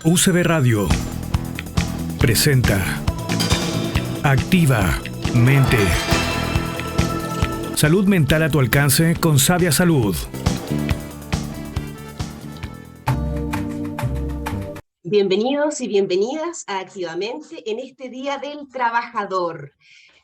UCB Radio presenta Activa Mente. Salud mental a tu alcance con Sabia Salud. Bienvenidos y bienvenidas a Activamente en este Día del Trabajador.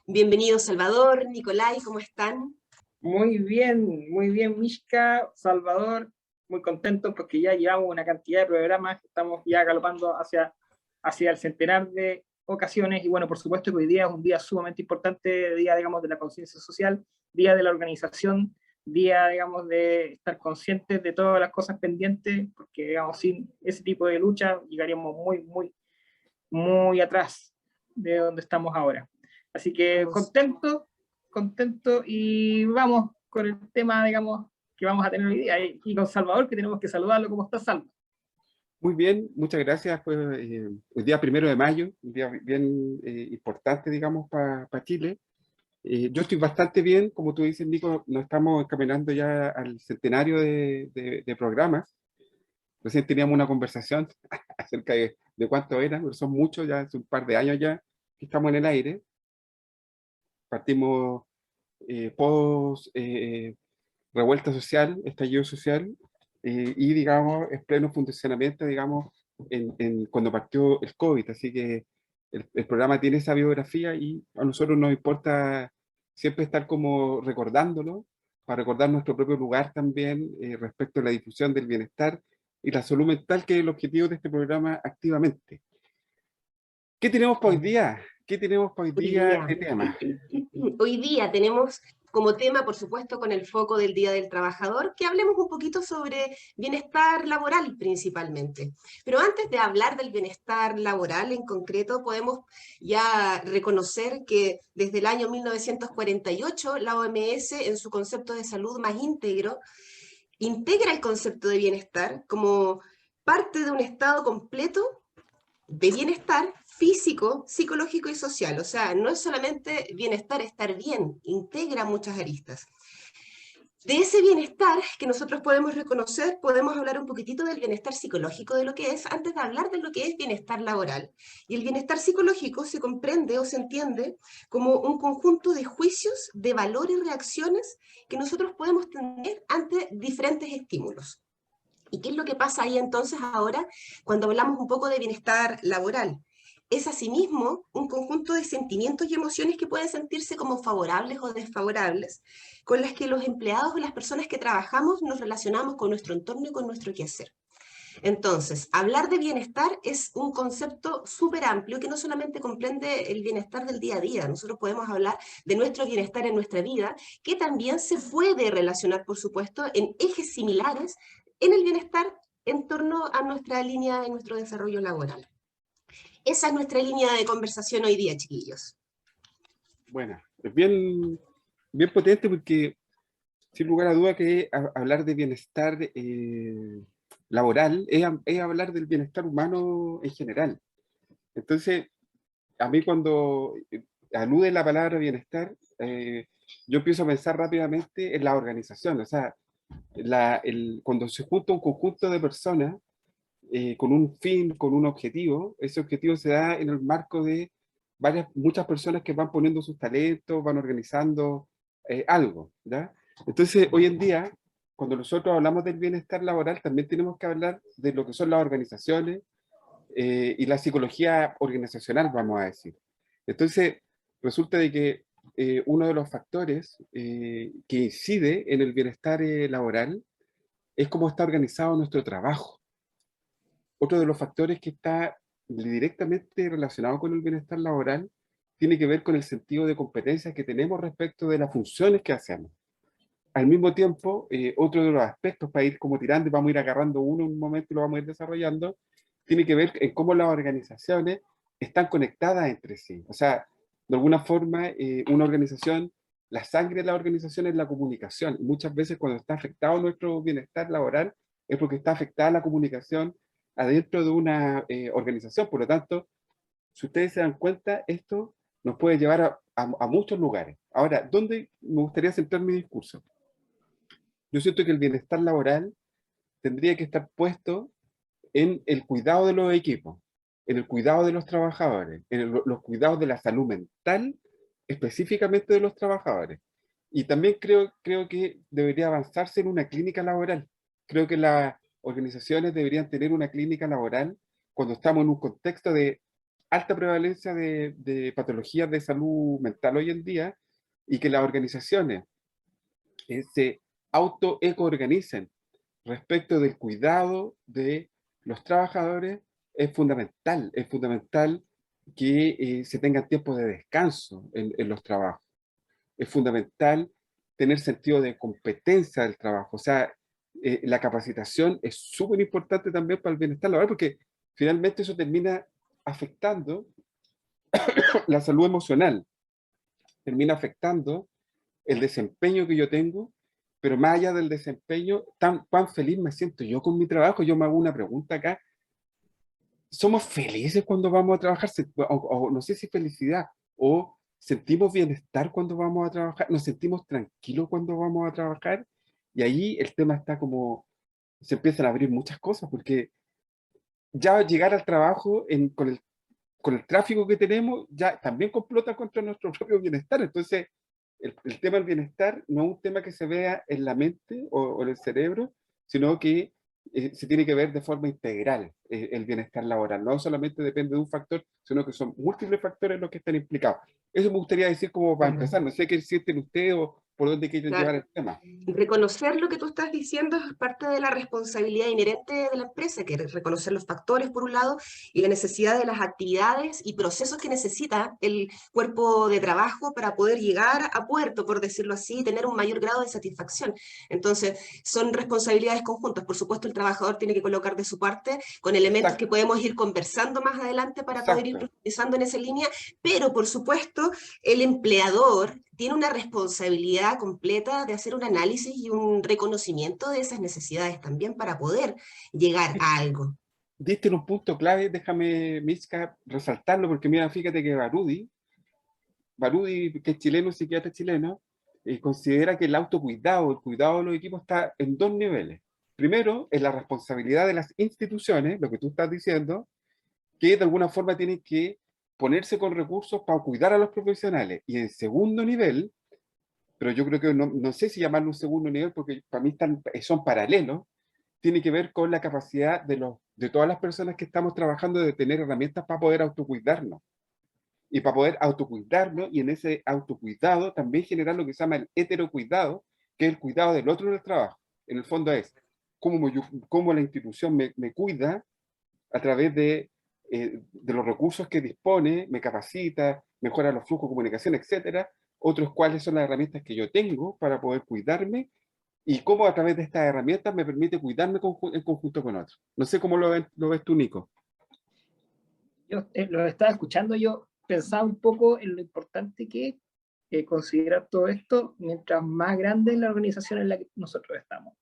Bienvenidos Salvador, Nicolai, ¿cómo están? Muy bien, Mishka, Salvador, muy contento porque ya llevamos una cantidad de programas, estamos ya galopando hacia el centenar de ocasiones, y bueno, por supuesto que hoy día es un día sumamente importante, día, digamos, de la conciencia social, día de la organización, día, digamos, de estar conscientes de todas las cosas pendientes, porque, digamos, sin ese tipo de lucha llegaríamos muy atrás de donde estamos ahora. Así que contento, y vamos con el tema, digamos, que vamos a tener hoy día, y con Salvador, que tenemos que saludarlo. ¿Cómo está, Salvador? Muy bien, muchas gracias. Pues, el día 1 de mayo, un día bien importante, digamos, para Chile. Yo estoy bastante bien, como tú dices, Nico, nos estamos encaminando ya al centenario de programas. Recién teníamos una conversación acerca de cuánto eran, pero son muchos, ya hace un par de años ya que estamos en el aire. Partimos post revuelta social, estallido social, y digamos, en pleno funcionamiento, digamos, cuando partió el COVID. Así que el programa tiene esa biografía, y a nosotros nos importa siempre estar como recordándolo, para recordar nuestro propio lugar también respecto a la difusión del bienestar y la salud mental, que es el objetivo de este programa Activamente. ¿Qué tenemos para hoy día? ¿Qué tenemos para hoy día de tema? Hoy día tenemos como tema, por supuesto, con el foco del Día del Trabajador, que hablemos un poquito sobre bienestar laboral principalmente. Pero antes de hablar del bienestar laboral en concreto, podemos ya reconocer que desde el año 1948 la OMS, en su concepto de salud más íntegro, integra el concepto de bienestar como parte de un estado completo de bienestar físico, psicológico y social. O sea, no es solamente bienestar, estar bien, integra muchas aristas. De ese bienestar que nosotros podemos reconocer, podemos hablar un poquitito del bienestar psicológico, de lo que es, antes de hablar de lo que es bienestar laboral. Y el bienestar psicológico se comprende o se entiende como un conjunto de juicios, de valores y reacciones que nosotros podemos tener ante diferentes estímulos. ¿Y qué es lo que pasa ahí entonces ahora cuando hablamos un poco de bienestar laboral? Es asimismo un conjunto de sentimientos y emociones que pueden sentirse como favorables o desfavorables, con las que los empleados o las personas que trabajamos nos relacionamos con nuestro entorno y con nuestro quehacer. Entonces, hablar de bienestar es un concepto súper amplio que no solamente comprende el bienestar del día a día. Nosotros podemos hablar de nuestro bienestar en nuestra vida, que también se puede relacionar, por supuesto, en ejes similares en el bienestar en torno a nuestra línea de nuestro desarrollo laboral. Esa es nuestra línea de conversación hoy día, chiquillos. Bueno, es bien potente, porque sin lugar a duda que hablar de bienestar laboral es hablar del bienestar humano en general. Entonces, a mí cuando alude la palabra bienestar, yo empiezo a pensar rápidamente en la organización. O sea, cuando se junta un conjunto de personas con un fin, con un objetivo, ese objetivo se da en el marco de muchas personas que van poniendo sus talentos, van organizando algo, ¿ya? Entonces, hoy en día, cuando nosotros hablamos del bienestar laboral, también tenemos que hablar de lo que son las organizaciones y la psicología organizacional, vamos a decir. Entonces, resulta de que uno de los factores que incide en el bienestar laboral es cómo está organizado nuestro trabajo. Otro de los factores que está directamente relacionado con el bienestar laboral tiene que ver con el sentido de competencia que tenemos respecto de las funciones que hacemos. Al mismo tiempo, otro de los aspectos, para ir como tirando, y vamos a ir agarrando uno en un momento y lo vamos a ir desarrollando, tiene que ver en cómo las organizaciones están conectadas entre sí. O sea, de alguna forma, una organización, la sangre de la organización es la comunicación. Muchas veces cuando está afectado nuestro bienestar laboral es porque está afectada la comunicación adentro de una organización. Por lo tanto, si ustedes se dan cuenta, esto nos puede llevar a muchos lugares. Ahora, ¿dónde me gustaría centrar mi discurso? Yo siento que el bienestar laboral tendría que estar puesto en el cuidado de los equipos, en el cuidado de los trabajadores, en los cuidados de la salud mental, específicamente de los trabajadores. Y también creo que debería avanzarse en una clínica laboral. Creo que las organizaciones deberían tener una clínica laboral cuando estamos en un contexto de alta prevalencia de patologías de salud mental hoy en día, y que las organizaciones se auto-eco-organicen respecto del cuidado de los trabajadores. Es fundamental que se tengan tiempos de descanso en los trabajos. Es fundamental tener sentido de competencia del trabajo. O sea, la capacitación es súper importante también para el bienestar laboral, porque finalmente eso termina afectando la salud emocional, termina afectando el desempeño que yo tengo, pero más allá del desempeño, cuán feliz me siento yo con mi trabajo. Yo me hago una pregunta acá: ¿somos felices cuando vamos a trabajar? O no sé si felicidad, o sentimos bienestar cuando vamos a trabajar, nos sentimos tranquilos cuando vamos a trabajar. Y ahí el tema está como, se empiezan a abrir muchas cosas, porque ya llegar al trabajo con el tráfico que tenemos, ya también complota contra nuestro propio bienestar. Entonces, el tema del bienestar no es un tema que se vea en la mente o en el cerebro, sino que se tiene que ver de forma integral el bienestar laboral. No solamente depende de un factor, sino que son múltiples factores los que están implicados. Eso me gustaría decir como para empezar. No sé qué sienten ustedes o por dónde quieren llevar el tema. Reconocer lo que tú estás diciendo es parte de la responsabilidad inherente de la empresa, que es reconocer los factores por un lado y la necesidad de las actividades y procesos que necesita el cuerpo de trabajo para poder llegar a puerto, por decirlo así, y tener un mayor grado de satisfacción. Entonces, son responsabilidades conjuntas. Por supuesto, el trabajador tiene que colocar de su parte con elementos que podemos ir conversando más adelante para poder ir profundizando en esa línea, pero por supuesto, el empleador tiene una responsabilidad completa de hacer un análisis y un reconocimiento de esas necesidades también para poder llegar a algo. Diste en un punto clave, déjame, Miska, resaltarlo, porque mira, fíjate que Barudi, que es chileno, psiquiatra chileno, considera que el autocuidado, el cuidado de los equipos está en dos niveles. Primero, en la responsabilidad de las instituciones, lo que tú estás diciendo, que de alguna forma tienen que ponerse con recursos para cuidar a los profesionales. Y en segundo nivel, pero yo creo que no sé si llamarlo un segundo nivel, porque para mí son paralelos, tiene que ver con la capacidad de todas las personas que estamos trabajando de tener herramientas para poder autocuidarnos. Y para poder autocuidarnos, y en ese autocuidado también generar lo que se llama el heterocuidado, que es el cuidado del otro en el trabajo. En el fondo es cómo la institución me cuida a través de los recursos que dispone, me capacita, mejora los flujos de comunicación, etcétera. Otros, cuáles son las herramientas que yo tengo para poder cuidarme, y cómo a través de estas herramientas me permite cuidarme en conjunto con otros. No sé cómo lo ves tú, Nico. Yo lo estaba escuchando, yo pensaba un poco en lo importante que es considerar todo esto mientras más grande es la organización en la que nosotros estamos.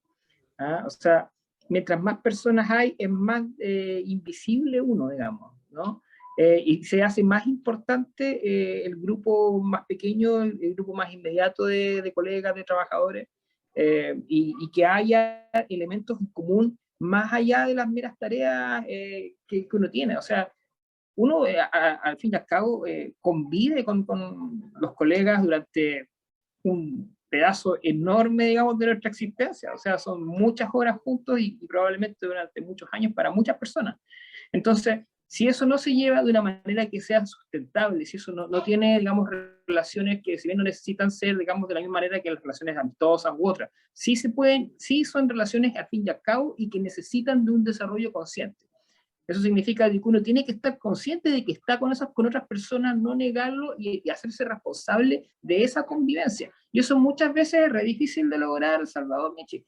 O sea, mientras más personas hay, es más invisible uno, digamos, ¿no? Y se hace más importante el grupo más pequeño, el grupo más inmediato de colegas, de trabajadores, y que haya elementos en común más allá de las meras tareas que uno tiene. O sea, uno al fin y al cabo convive con los colegas durante un pedazo enorme, digamos, de nuestra existencia. O sea, son muchas horas juntos y probablemente durante muchos años para muchas personas. Entonces, si eso no se lleva de una manera que sea sustentable, si eso no tiene, digamos, relaciones que si bien no necesitan ser, digamos, de la misma manera que las relaciones amistosas u otras, sí son relaciones al fin y al cabo y que necesitan de un desarrollo consciente. Eso significa que uno tiene que estar consciente de que está con otras personas, no negarlo y hacerse responsable de esa convivencia. Y eso muchas veces es re difícil de lograr, Salvador, Michi.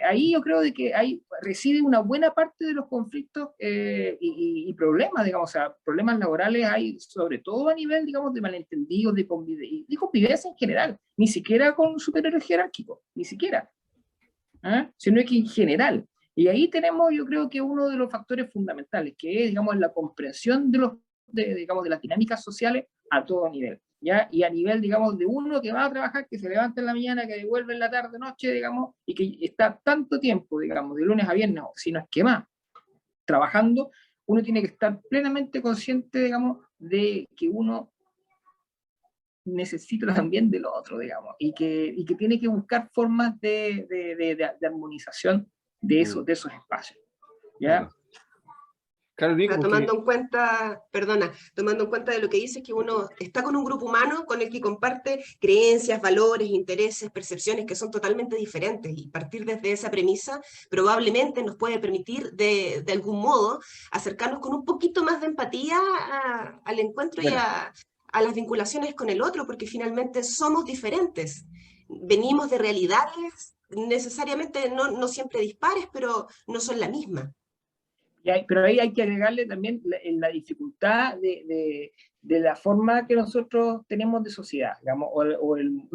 Ahí yo creo de que ahí reside una buena parte de los conflictos y problemas, digamos, o sea, problemas laborales hay sobre todo a nivel, digamos, de malentendidos, de convivencia en general, ni siquiera con superiores jerárquicos, ni siquiera, sino que en general. Y ahí tenemos, yo creo que uno de los factores fundamentales, que es, digamos, la comprensión digamos, de las dinámicas sociales a todo nivel, ¿ya? Y a nivel, digamos, de uno que va a trabajar, que se levanta en la mañana, que devuelve en la tarde, noche, digamos, y que está tanto tiempo, digamos, de lunes a viernes, si no es que más, trabajando, uno tiene que estar plenamente consciente, digamos, de que uno necesita también del otro, digamos, y que tiene que buscar formas de armonización de esos espacios, ¿ya? Claro. Claro, Nico, Pero porque tomando en cuenta, perdona, tomando en cuenta de lo que dices, que uno está con un grupo humano con el que comparte creencias, valores, intereses, percepciones que son totalmente diferentes, y partir desde esa premisa probablemente nos puede permitir de algún modo acercarnos con un poquito más de empatía al encuentro y bueno, a las vinculaciones con el otro, porque finalmente somos diferentes, venimos de realidades necesariamente no siempre dispares, pero no son la misma. Pero ahí hay que agregarle también la dificultad de la forma que nosotros tenemos de sociedad, digamos, o el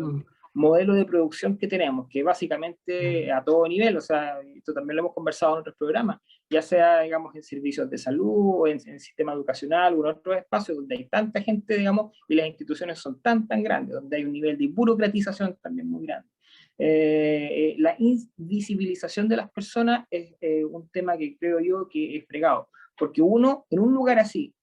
modelo de producción que tenemos, que básicamente a todo nivel, o sea, esto también lo hemos conversado en otros programas, ya sea, digamos, en servicios de salud, o en sistema educacional, o en otros espacios donde hay tanta gente, digamos, y las instituciones son tan grandes, donde hay un nivel de burocratización también muy grande. La invisibilización de las personas es un tema que creo yo que es fregado, porque uno, en un lugar así,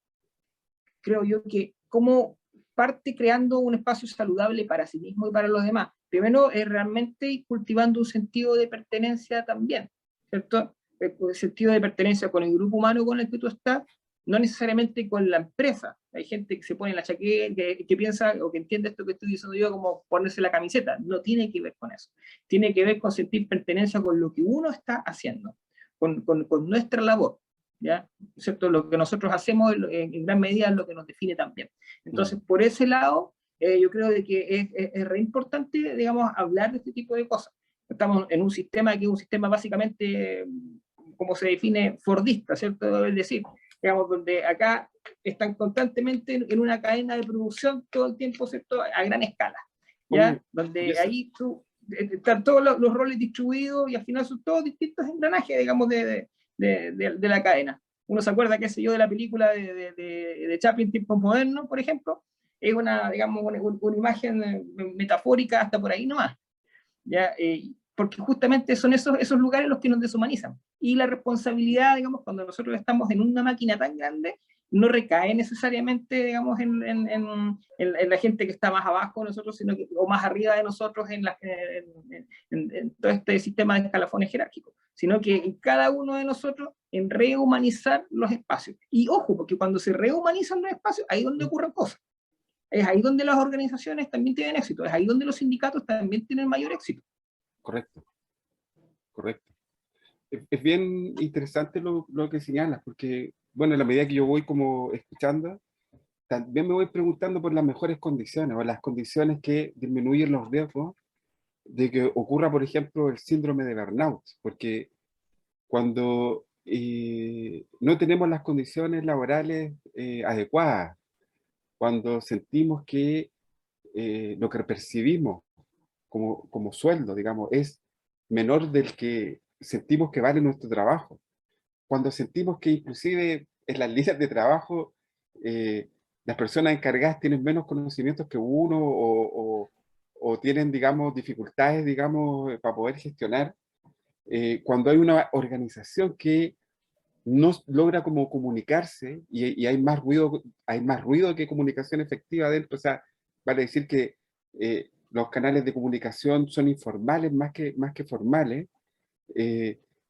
creo yo que como parte creando un espacio saludable para sí mismo y para los demás, primero es realmente cultivando un sentido de pertenencia también, ¿cierto? El sentido de pertenencia con el grupo humano con el que tú estás, no necesariamente con la empresa. Hay gente que se pone la chaqueta, que piensa o que entiende esto que estoy diciendo yo como ponerse la camiseta. No tiene que ver con eso. Tiene que ver con sentir pertenencia con lo que uno está haciendo, con nuestra labor, ¿ya? ¿Cierto? Lo que nosotros hacemos en gran medida es lo que nos define también. Entonces, por ese lado, yo creo de que es re importante, digamos, hablar de este tipo de cosas. Estamos en un sistema que es un sistema básicamente, como se define, fordista, ¿cierto? Es decir, digamos, donde acá están constantemente en una cadena de producción todo el tiempo, ¿cierto? A gran escala, ¿ya? oye, Donde ahí están todos los roles distribuidos y al final son todos distintos engranajes, digamos, de la cadena. Uno se acuerda, qué sé yo, de la película de Chaplin, Tiempos Modernos, por ejemplo, es una, digamos, una imagen metafórica hasta por ahí nomás, ¿ya? Porque justamente son esos lugares los que nos deshumanizan. Y la responsabilidad, digamos, cuando nosotros estamos en una máquina tan grande, no recae necesariamente, digamos, en la gente que está más abajo de nosotros, sino que, o más arriba de nosotros en todo este sistema de escalafones jerárquicos, sino que en cada uno de nosotros en rehumanizar los espacios. Y ojo, porque cuando se rehumanizan los espacios, ahí es donde ocurren cosas. Es ahí donde las organizaciones también tienen éxito, es ahí donde los sindicatos también tienen mayor éxito. correcto, correcto. Es bien interesante lo que señalas, porque, bueno, en la medida que yo voy como escuchando, también me voy preguntando por las mejores condiciones, o las condiciones que disminuyen los riesgos de que ocurra, por ejemplo, el síndrome de burnout, porque cuando no tenemos las condiciones laborales adecuadas, cuando sentimos que lo que percibimos como sueldo, digamos, es menor del que sentimos que vale nuestro trabajo, cuando sentimos que inclusive en las líneas de trabajo las personas encargadas tienen menos conocimientos que uno o tienen, digamos, dificultades, digamos, para poder gestionar, cuando hay una organización que no logra como comunicarse y hay más ruido que comunicación efectiva dentro, o sea, vale decir que los canales de comunicación son informales más que formales,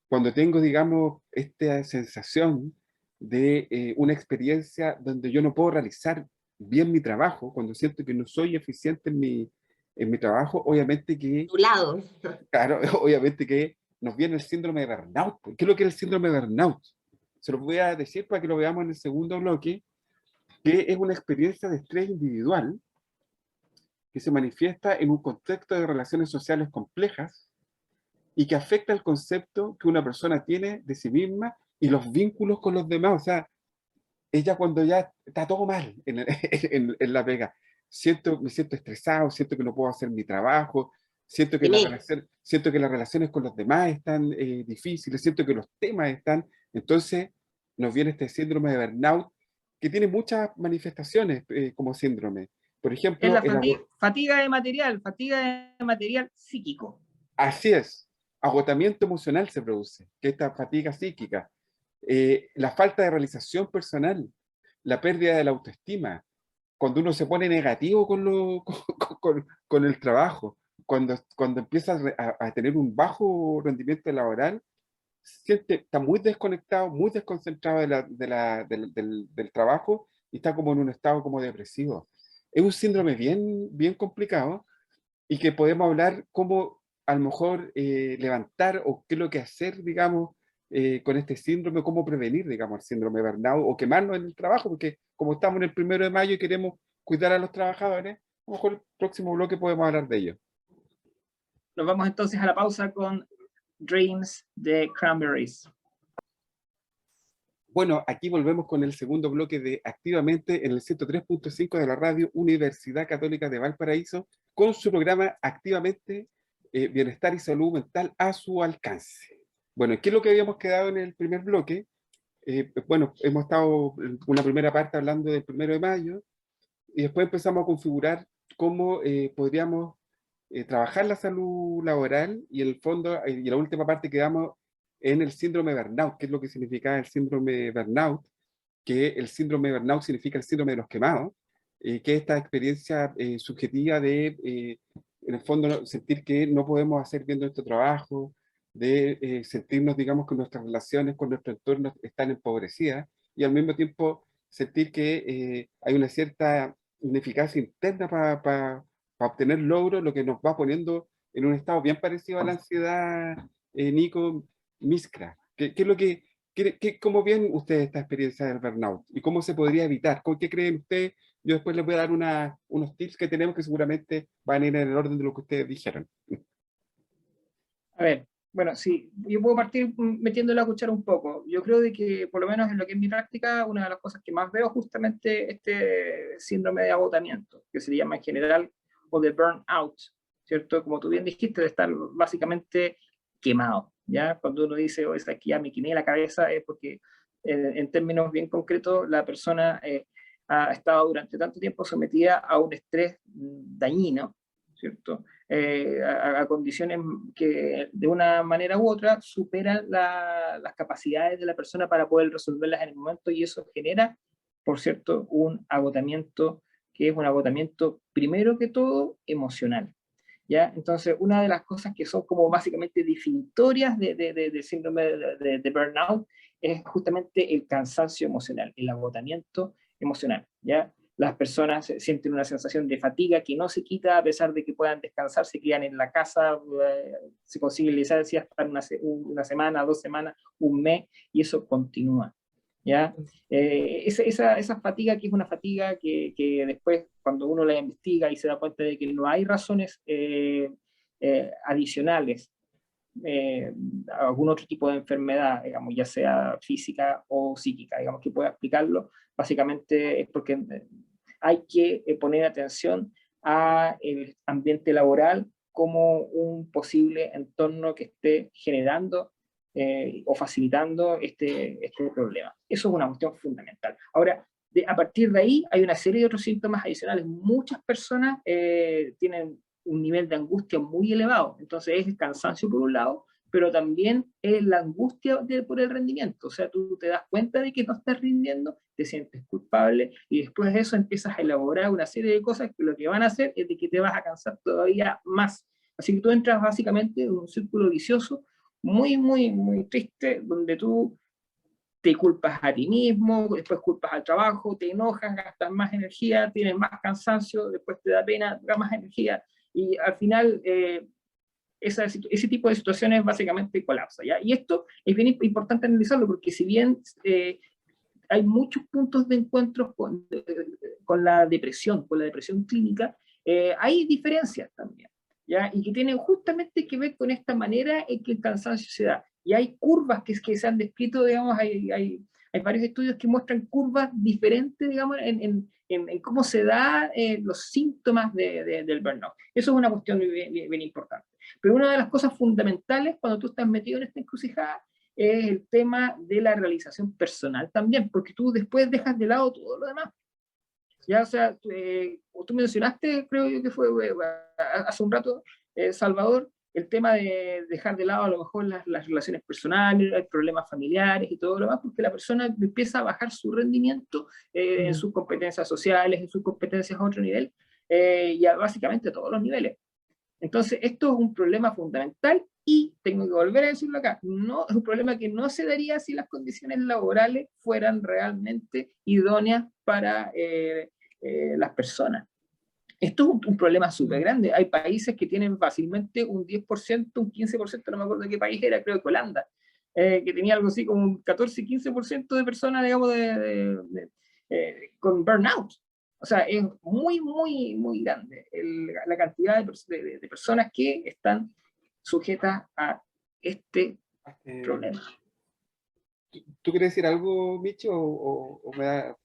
cuando tengo, digamos, esta sensación de una experiencia donde yo no puedo realizar bien mi trabajo, cuando siento que no soy eficiente en mi trabajo, obviamente que, Tu lado. claro, obviamente que nos viene el síndrome de burnout. ¿Qué es lo que es el síndrome de burnout? Se lo voy a decir para que lo veamos en el segundo bloque, que es una experiencia de estrés individual que se manifiesta en un contexto de relaciones sociales complejas y que afecta el concepto que una persona tiene de sí misma y los vínculos con los demás. O sea, ella cuando ya está todo mal en la pega, me siento estresado, siento que no puedo hacer mi trabajo, siento que las relaciones con los demás están difíciles, siento que los temas están... Entonces nos viene este síndrome de burnout que tiene muchas manifestaciones como síndrome. Por ejemplo, Es la fatiga de material psíquico. así es, agotamiento emocional se produce, que esta fatiga psíquica. la falta de realización personal, la pérdida de la autoestima, cuando uno se pone negativo con el trabajo, cuando empieza a tener un bajo rendimiento laboral, está muy desconectado, muy desconcentrado del trabajo y está como en un estado como depresivo. Es un síndrome bien complicado y que podemos hablar cómo a lo mejor levantar o qué es lo que hacer, digamos, con este síndrome, cómo prevenir, digamos, el síndrome de burnout o quemarnos en el trabajo, porque como estamos en el 1 de mayo y queremos cuidar a los trabajadores, a lo mejor el próximo bloque podemos hablar de ello. Nos vamos entonces a la pausa con Dreams de Cranberries. Bueno, aquí volvemos con el segundo bloque de Activamente en el 103.5 de la radio Universidad Católica de Valparaíso, con su programa Activamente, Bienestar y Salud Mental a su alcance. Bueno, ¿qué es lo que habíamos quedado en el primer bloque? Bueno, hemos estado en una primera parte hablando del 1 de mayo, y después empezamos a configurar cómo podríamos trabajar la salud laboral, y en el fondo, y la última parte quedamos en el síndrome de burnout. ¿Qué es lo que significa el síndrome de burnout? Que el síndrome de burnout significa el síndrome de los quemados, que es esta experiencia subjetiva de, en el fondo, sentir que no podemos hacer bien nuestro trabajo, de sentirnos, digamos, que nuestras relaciones con nuestro entorno están empobrecidas, y al mismo tiempo sentir que hay una cierta ineficacia interna para obtener logros, lo que nos va poniendo en un estado bien parecido a la ansiedad, Nico, Miskra. ¿Qué es lo que, cómo ven ustedes esta experiencia del burnout? ¿Y cómo se podría evitar? ¿Qué creen ustedes? Yo después les voy a dar unos tips que tenemos que seguramente van a ir en el orden de lo que ustedes dijeron. A ver, bueno, sí, yo puedo partir metiendo la cuchara un poco. Yo creo de que, por lo menos en lo que es mi práctica, una de las cosas que más veo es justamente este síndrome de agotamiento, que se llama en general, o de burnout, ¿cierto? Como tú bien dijiste, de estar básicamente quemado, ¿ya? Cuando uno dice, oh, es aquí ya me quemé la cabeza, es porque en términos bien concretos la persona ha estado durante tanto tiempo sometida a un estrés dañino, ¿cierto? A condiciones que de una manera u otra superan las capacidades de la persona para poder resolverlas en el momento, y eso genera, por cierto, un agotamiento que es un agotamiento primero que todo emocional. ¿Ya? Entonces, una de las cosas que son como básicamente definitorias de síndrome de burnout es justamente el cansancio emocional, el agotamiento emocional, ¿ya? Las personas sienten una sensación de fatiga que no se quita a pesar de que puedan descansar, se quedan en la casa, se consigue licencia hasta una semana, 2 semanas, un mes, y eso continúa. ¿Ya? Esa fatiga, que es una fatiga que después, cuando uno la investiga y se da cuenta de que no hay razones adicionales, algún otro tipo de enfermedad, digamos, ya sea física o psíquica, digamos, que pueda explicarlo, básicamente es porque hay que poner atención al ambiente laboral como un posible entorno que esté generando o facilitando este problema. Eso es una cuestión fundamental. Ahora, a partir de ahí hay una serie de otros síntomas adicionales. Muchas personas tienen un nivel de angustia muy elevado, entonces es el cansancio por un lado, pero también es la angustia por el rendimiento. O sea, tú te das cuenta de que no estás rindiendo, te sientes culpable, y después de eso empiezas a elaborar una serie de cosas que lo que van a hacer es de que te vas a cansar todavía más. Así que tú entras básicamente en un círculo vicioso muy triste, donde tú te culpas a ti mismo, después culpas al trabajo, te enojas, gastas más energía, tienes más cansancio, después te da pena, da más energía, y al final ese tipo de situaciones básicamente colapsa, ¿ya? Y esto es bien importante analizarlo, porque si bien hay muchos puntos de encuentro con la depresión clínica, hay diferencias también, ¿ya? Y que tienen justamente que ver con esta manera en que el cansancio se da. Y hay curvas que se han descrito, digamos, hay varios estudios que muestran curvas diferentes, digamos, en cómo se dan los síntomas del burnout. Eso es una cuestión bien importante. Pero una de las cosas fundamentales cuando tú estás metido en esta encrucijada es el tema de la realización personal también, porque tú después dejas de lado todo lo demás. Ya, o sea, tú mencionaste, creo yo que fue hace un rato, Salvador, el tema de dejar de lado a lo mejor las relaciones personales, los problemas familiares y todo lo demás, porque la persona empieza a bajar su rendimiento en sus competencias sociales, en sus competencias a otro nivel, y básicamente a todos los niveles. Entonces, esto es un problema fundamental y tengo que volver a decirlo acá, no, es un problema que no se daría si las condiciones laborales fueran realmente idóneas para las personas. Esto es un problema súper grande. Hay países que tienen fácilmente un 10%, un 15%, no me acuerdo de qué país era, creo que Holanda, que tenía algo así como un 14-15% de personas, digamos, con burnout. O sea, es muy, muy, muy grande la cantidad de personas que están sujetas a este problema. ¿Tú quieres decir algo, Micho, o me da...?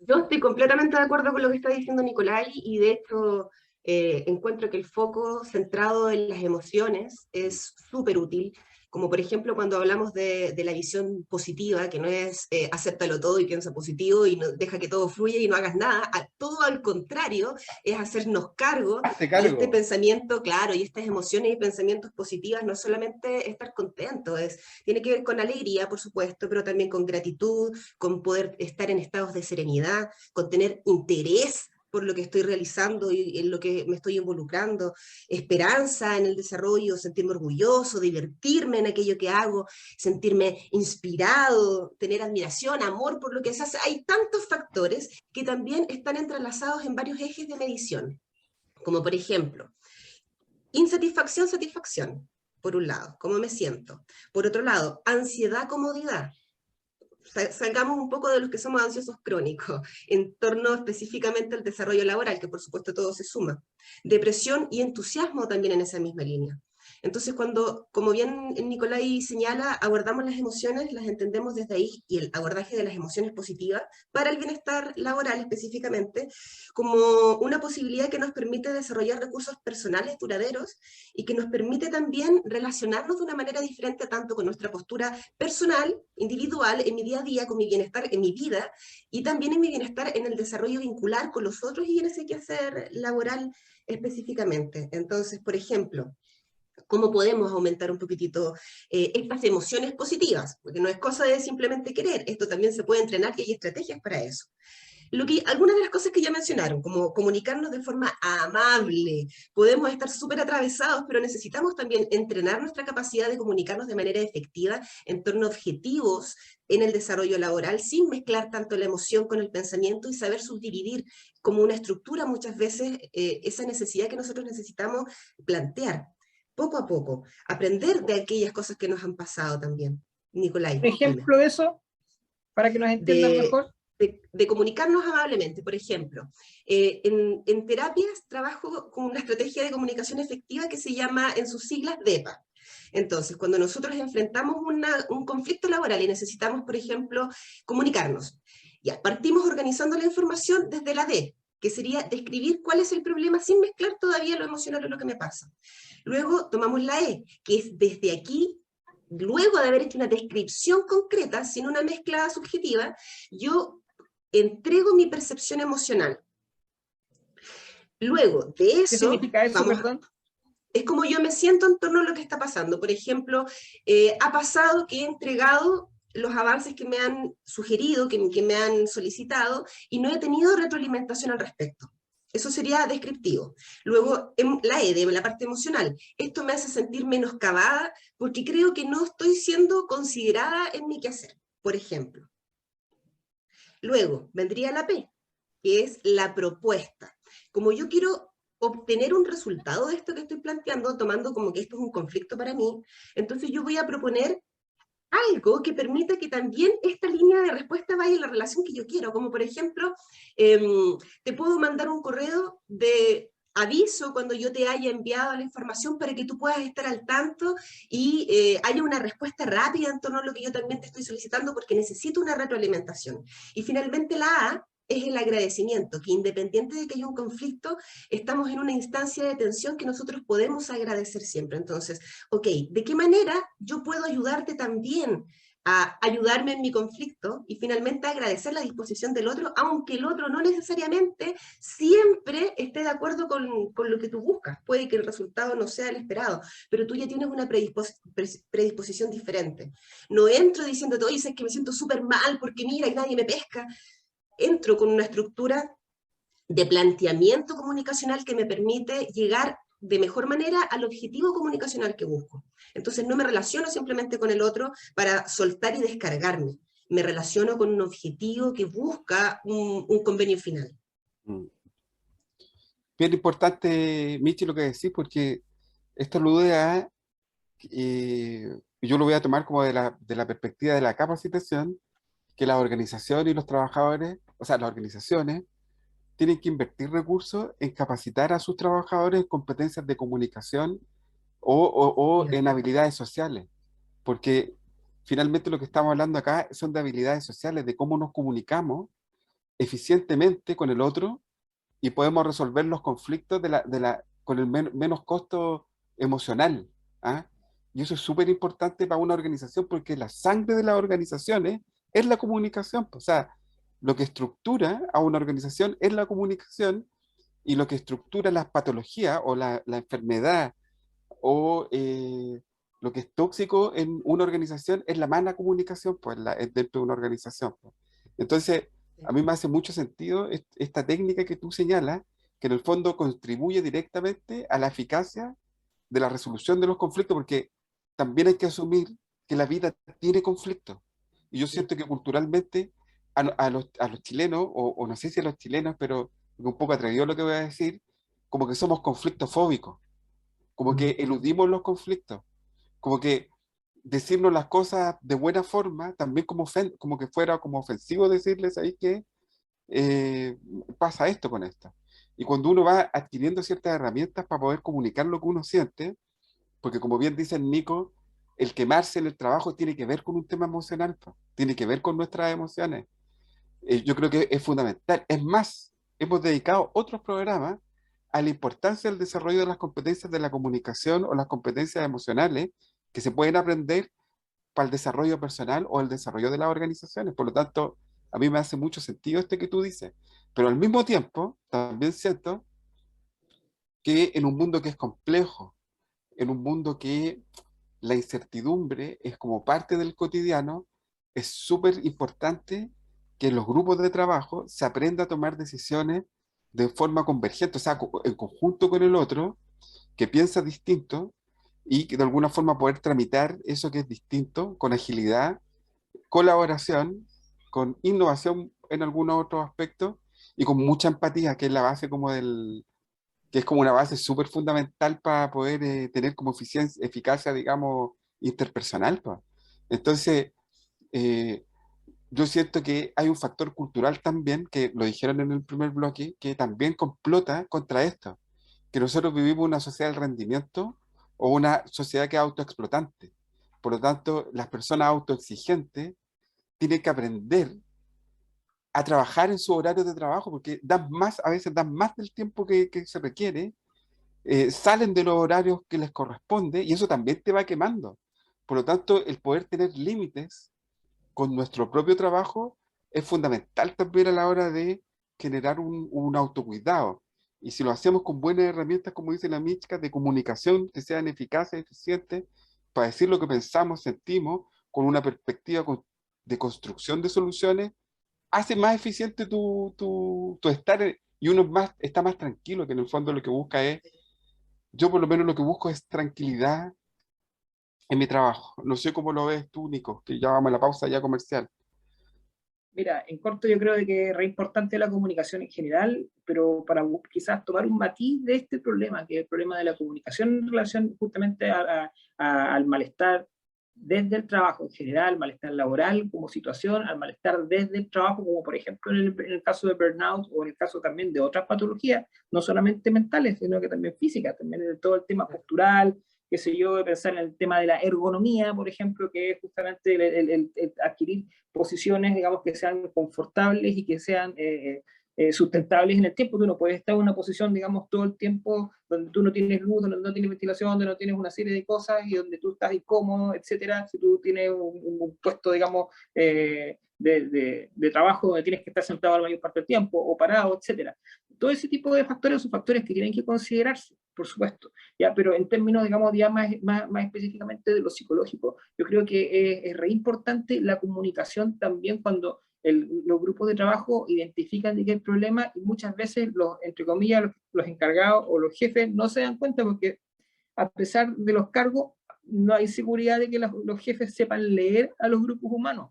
Yo estoy completamente de acuerdo con lo que está diciendo Nicolai, y de hecho encuentro que el foco centrado en las emociones es súper útil, como por ejemplo cuando hablamos de la visión positiva, que no es acéptalo todo y piensa positivo y no, deja que todo fluya y no hagas nada, todo al contrario, es hacernos cargo. Hazte cargo. Y este pensamiento, claro, y estas emociones y pensamientos positivas, no solamente estar contento, tiene que ver con alegría, por supuesto, pero también con gratitud, con poder estar en estados de serenidad, con tener interés por lo que estoy realizando y en lo que me estoy involucrando, esperanza en el desarrollo, sentirme orgulloso, divertirme en aquello que hago, sentirme inspirado, tener admiración, amor por lo que se hace. Hay tantos factores que también están entrelazados en varios ejes de medición, como por ejemplo, insatisfacción, satisfacción, por un lado, cómo me siento. Por otro lado, ansiedad, comodidad. Salgamos un poco de los que somos ansiosos crónicos, en torno específicamente al desarrollo laboral, que por supuesto todo se suma. Depresión y entusiasmo también en esa misma línea. Entonces, cuando, como bien Nicolai señala, abordamos las emociones, las entendemos desde ahí, y el abordaje de las emociones positivas para el bienestar laboral específicamente, como una posibilidad que nos permite desarrollar recursos personales duraderos y que nos permite también relacionarnos de una manera diferente tanto con nuestra postura personal, individual, en mi día a día, con mi bienestar en mi vida, y también en mi bienestar en el desarrollo vincular con los otros y en ese quehacer laboral específicamente. Entonces, por ejemplo, ¿cómo podemos aumentar un poquitito estas emociones positivas? Porque no es cosa de simplemente querer, esto también se puede entrenar y hay estrategias para eso. Algunas de las cosas que ya mencionaron, como comunicarnos de forma amable, podemos estar súper atravesados, pero necesitamos también entrenar nuestra capacidad de comunicarnos de manera efectiva en torno a objetivos en el desarrollo laboral, sin mezclar tanto la emoción con el pensamiento y saber subdividir como una estructura muchas veces esa necesidad que nosotros necesitamos plantear. Poco a poco, aprender de aquellas cosas que nos han pasado también. Nicolai. ¿Un ejemplo de eso? Para que nos entiendan mejor. De comunicarnos amablemente, por ejemplo. En terapias trabajo con una estrategia de comunicación efectiva que se llama, en sus siglas, DEPA. Entonces, cuando nosotros enfrentamos un conflicto laboral y necesitamos, por ejemplo, comunicarnos, ya partimos organizando la información desde la D, que sería describir cuál es el problema sin mezclar todavía lo emocional o lo que me pasa. Luego tomamos la E, que es desde aquí, luego de haber hecho una descripción concreta, sin una mezcla subjetiva, yo entrego mi percepción emocional. Luego de eso... ¿Qué significa eso, perdón? Es como yo me siento en torno a lo que está pasando. Por ejemplo, ha pasado que he entregado los avances que me han sugerido, que me han solicitado, y no he tenido retroalimentación al respecto. Eso sería descriptivo. Luego, la E, de la parte emocional. Esto me hace sentir menoscabada porque creo que no estoy siendo considerada en mi quehacer, por ejemplo. Luego, vendría la P, que es la propuesta. Como yo quiero obtener un resultado de esto que estoy planteando, tomando como que esto es un conflicto para mí, entonces yo voy a proponer algo que permita que también esta línea de respuesta vaya en la relación que yo quiero, como por ejemplo, te puedo mandar un correo de aviso cuando yo te haya enviado la información para que tú puedas estar al tanto y haya una respuesta rápida en torno a lo que yo también te estoy solicitando porque necesito una retroalimentación. Y finalmente la A es el agradecimiento, que independiente de que haya un conflicto, estamos en una instancia de tensión que nosotros podemos agradecer siempre. Entonces, ok, ¿de qué manera yo puedo ayudarte también a ayudarme en mi conflicto y finalmente a agradecer la disposición del otro, aunque el otro no necesariamente siempre esté de acuerdo con lo que tú buscas. Puede que el resultado no sea el esperado, pero tú ya tienes una predisposición diferente. No entro diciéndote, oye, es que me siento súper mal porque mira y nadie me pesca. Entro con una estructura de planteamiento comunicacional que me permite llegar de mejor manera al objetivo comunicacional que busco. Entonces no me relaciono simplemente con el otro para soltar y descargarme. Me relaciono con un objetivo que busca un convenio final. Mm. Bien importante, Michi, lo que decís, porque esto alude a, yo lo voy a tomar como de la perspectiva de la capacitación, que las organizaciones y los trabajadores, o sea, las organizaciones, tienen que invertir recursos en capacitar a sus trabajadores en competencias de comunicación o en habilidades sociales, porque finalmente lo que estamos hablando acá son de habilidades sociales, de cómo nos comunicamos eficientemente con el otro y podemos resolver los conflictos con el menos costo emocional. ¿Ah? Y eso es súper importante para una organización porque la sangre de las organizaciones es la comunicación. O sea, lo que estructura a una organización es la comunicación y lo que estructura las patologías o la enfermedad o lo que es tóxico en una organización es la mala comunicación, pues es dentro de una organización. Pues. Entonces, a mí me hace mucho sentido esta técnica que tú señalas, que en el fondo contribuye directamente a la eficacia de la resolución de los conflictos, porque también hay que asumir que la vida tiene conflictos. Y yo siento que culturalmente a los chilenos, o no sé si a los chilenos, pero un poco atrevido lo que voy a decir, como que somos conflictofóbicos, como que eludimos los conflictos, como que decirnos las cosas de buena forma, también como que fuera como ofensivo decirles ahí que pasa esto con esto. Y cuando uno va adquiriendo ciertas herramientas para poder comunicar lo que uno siente, porque como bien dice Nico, el quemarse en el trabajo tiene que ver con un tema emocional, pues, tiene que ver con nuestras emociones. Yo creo que es fundamental. Es más, hemos dedicado otros programas a la importancia del desarrollo de las competencias de la comunicación o las competencias emocionales que se pueden aprender para el desarrollo personal o el desarrollo de las organizaciones. Por lo tanto, a mí me hace mucho sentido este que tú dices. Pero al mismo tiempo, también siento que en un mundo que es complejo, en un mundo que la incertidumbre es como parte del cotidiano, es súper importante que en los grupos de trabajo se aprenda a tomar decisiones de forma convergente, o sea, en conjunto con el otro, que piensa distinto y que de alguna forma poder tramitar eso que es distinto con agilidad, colaboración, con innovación en algunos otros aspectos y con mucha empatía, que es la base como que es como una base súper fundamental para poder tener como eficacia, digamos, interpersonal. Pa. Entonces, eh, yo siento que hay un factor cultural también, que lo dijeron en el primer bloque, que también complota contra esto, que nosotros vivimos una sociedad del rendimiento o una sociedad que es autoexplotante. Por lo tanto, las personas autoexigentes tienen que aprender a trabajar en su horario de trabajo, porque dan más, a veces dan más del tiempo que se requiere, salen de los horarios que les corresponde y eso también te va quemando. Por lo tanto, el poder tener límites con nuestro propio trabajo es fundamental también a la hora de generar un autocuidado. Y si lo hacemos con buenas herramientas, como dice la Michka, de comunicación que sean eficaces, eficientes, para decir lo que pensamos, sentimos, con una perspectiva de construcción de soluciones, hace más eficiente tu estar y uno está más tranquilo, que en el fondo lo que busca es, yo por lo menos lo que busco es tranquilidad en mi trabajo. No sé cómo lo ves tú, Nico, que ya vamos a la pausa ya comercial. Mira, en corto yo creo de que es re importante la comunicación en general, pero para quizás tomar un matiz de este problema, que es el problema de la comunicación en relación justamente al malestar desde el trabajo en general, malestar laboral como situación, al malestar desde el trabajo, como por ejemplo en el caso de burnout o en el caso también de otras patologías, no solamente mentales, sino que también físicas, también en todo el tema postural, qué sé yo, de pensar en el tema de la ergonomía, por ejemplo, que es justamente el adquirir posiciones, digamos, que sean confortables y que sean sustentables en el tiempo. Tú no puedes estar en una posición, digamos, todo el tiempo donde tú no tienes luz, donde no tienes ventilación, donde no tienes una serie de cosas y donde tú estás incómodo, etcétera. Si tú tienes un puesto, digamos, de trabajo donde tienes que estar sentado la mayor parte del tiempo o parado, etcétera. Todo ese tipo de factores son factores que tienen que considerarse, por supuesto, ¿ya? Pero en términos, digamos, ya más específicamente de lo psicológico, yo creo que es re importante la comunicación también cuando los grupos de trabajo identifican de qué hay problema y muchas veces los, entre comillas, los encargados o los jefes no se dan cuenta porque a pesar de los cargos no hay seguridad de que los jefes sepan leer a los grupos humanos,